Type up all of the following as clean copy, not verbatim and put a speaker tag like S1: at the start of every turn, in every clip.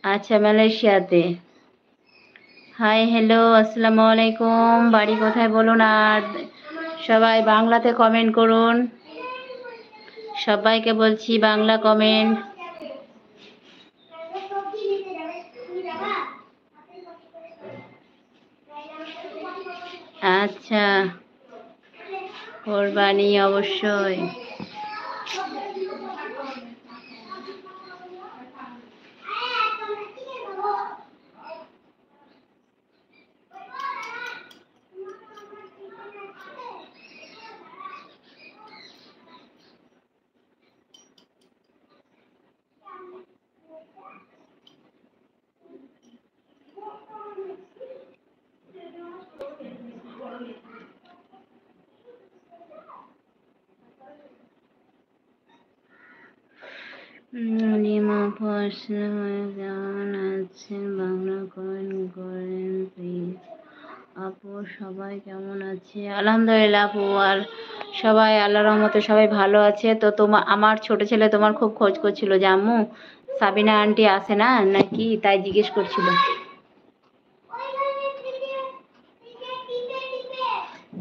S1: আচ্ছা, মালয়েশিয়াতে। High, hello, আসসালামু আলাইকুম। বাড়ি কোথায় বলুন? আর সবাই বাংলাতে কমেন্ট করুন। সবাইকে বলছি বাংলা কমেন্ট। আচ্ছা, কোরবানি অবশ্যই। লিমা কেমন আছেন? বাংলা কমেন্ট করেন প্লিজ। আপু সবাই কেমন আছে? আলহামদুলিল্লাহ আপু, আর সবাই আল্লাহর রহমতে সবাই ভালো আছে। তো আমার ছোট ছেলে তোমার খুব খোঁজ করছিল যে আম্মু সাবিনা আন্টি আছে না নাকি, তাই জিজ্ঞেস করছিল।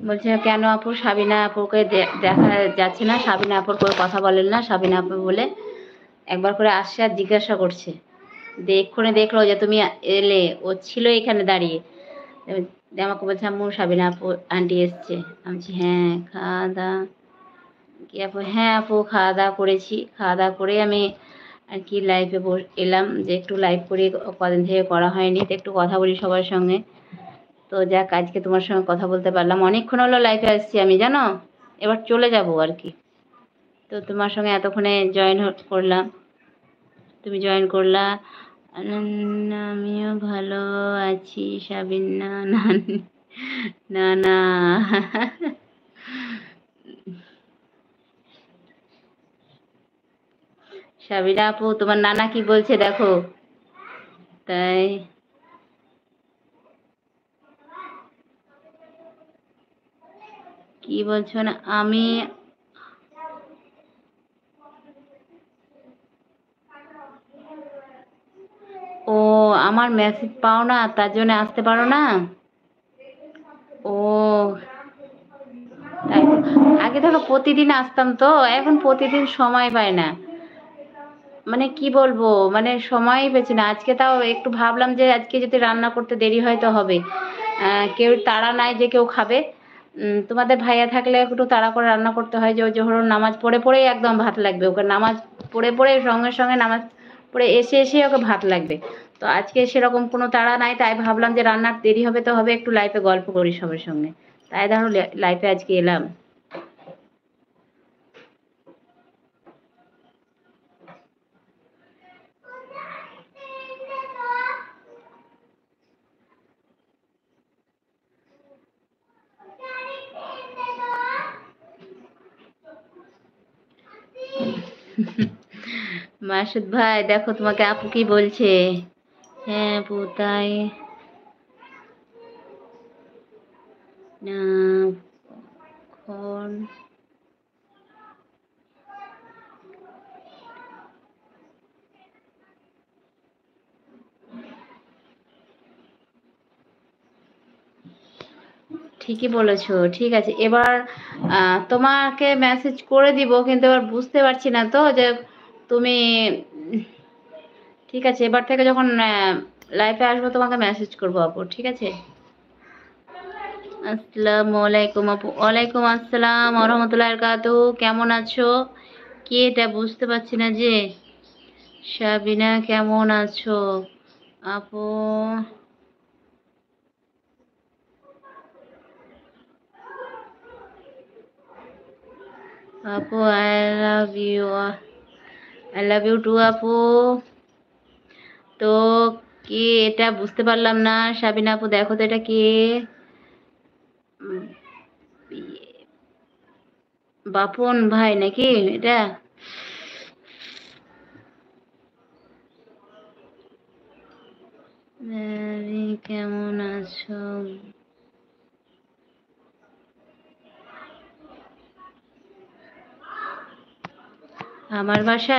S1: বলছে কেন আপু সাবিনা আপুকে দেখা যাচ্ছে না, সাবিনা আপুর করে কথা বলেন না, সাবিনা আপু বলে একবার করে আসছে আর জিজ্ঞাসা করছে। এক্ষুনি দেখলো যে তুমি এলে, ও ছিল এখানে দাঁড়িয়ে। আমাকে বলছে আম্মু সাবিনা আপু আন্টি এসছে। আমি বলছি হ্যাঁ, খাওয়া দাওয়া কি আপু? হ্যাঁ আপু, খাওয়া দাওয়া করেছি। খাওয়া দাওয়া করে আমি আর কি লাইভে এলাম যে একটু লাইভ করি, কদিন থেকে করা হয়নি, তো একটু কথা বলি সবার সঙ্গে। তো যাক, আজকে তোমার সঙ্গে কথা বলতে পারলাম। অনেকক্ষণ হলো লাইভে আসছি আমি, জানো। এবার চলে যাব আর কি। তো তোমার সঙ্গে এতক্ষণে জয়েন করলাম, তুমি জয়েন করলা। আমিও ভালো আছি সাবিনা নানি। না না। সাবিনা আপু, তোমার নানা কি বলছে দেখো। তাই কি বলছো না? আমি ও, আমার মেসেজ পাও না তার জন্য আসতে পারো না। ও তাই তো। আগে ধরো প্রতিদিন আসতাম, তো এখন প্রতিদিন সময় পাই না। মানে কি বলবো, মানে সময়ই পেছি না। আজকে তাও একটু ভাবলাম যে আজকে যদি রান্না করতে দেরি হয় তো হবে। কেউ তাড়া নাই যে কেউ খাবে। তোমাদের ভাইয়া থাকলে একটু তাড়া করে রান্না করতে হয়, যে ওই জোহরের নামাজ পড়ে পড়েই একদম ভাত লাগবে ওকে। নামাজ পড়ে পড়ে সঙ্গে সঙ্গে নামাজ পড়ে এসে এসে ওকে ভাত লাগবে। তো আজকে সেরকম কোনো তাড়া নাই, তাই ভাবলাম যে রান্নার দেরি হবে তো হবে, একটু লাইফে গল্প করি সবার সঙ্গে। তাই ধরো লাইফে আজকে এলাম। মাসুদ ভাই দেখো তোমাকে আপু কি বলছে। হ্যাঁ আপু, তাই না খন ঠিকই বলেছো। ঠিক আছে, এবার তোমাকে মেসেজ করে দিব, কিন্তু এবার বুঝতে পারছি না তো যে তুমি উম, ঠিক আছে, এবার থেকে যখন লাইফে আসবো তোমাকে মেসেজ করবো আপু, ঠিক আছে। আসসালামু আলাইকুম আপু। ওয়ালাইকুম আসসালাম ওয়া রাহমাতুল্লাহি ওয়া বারাকাতুহু। কেমন আছো? কি এটা বুঝতে পারছি না যে। সাবিনা কেমন আছো আপু? আপু I love you. I love you too আপু। তো কি এটা বুঝতে পারলাম না। সাবিনা আপু দেখো তো এটা কে। উম, বাপন ভাই নাকি এটা? কেমন আছো? আমার বাসায়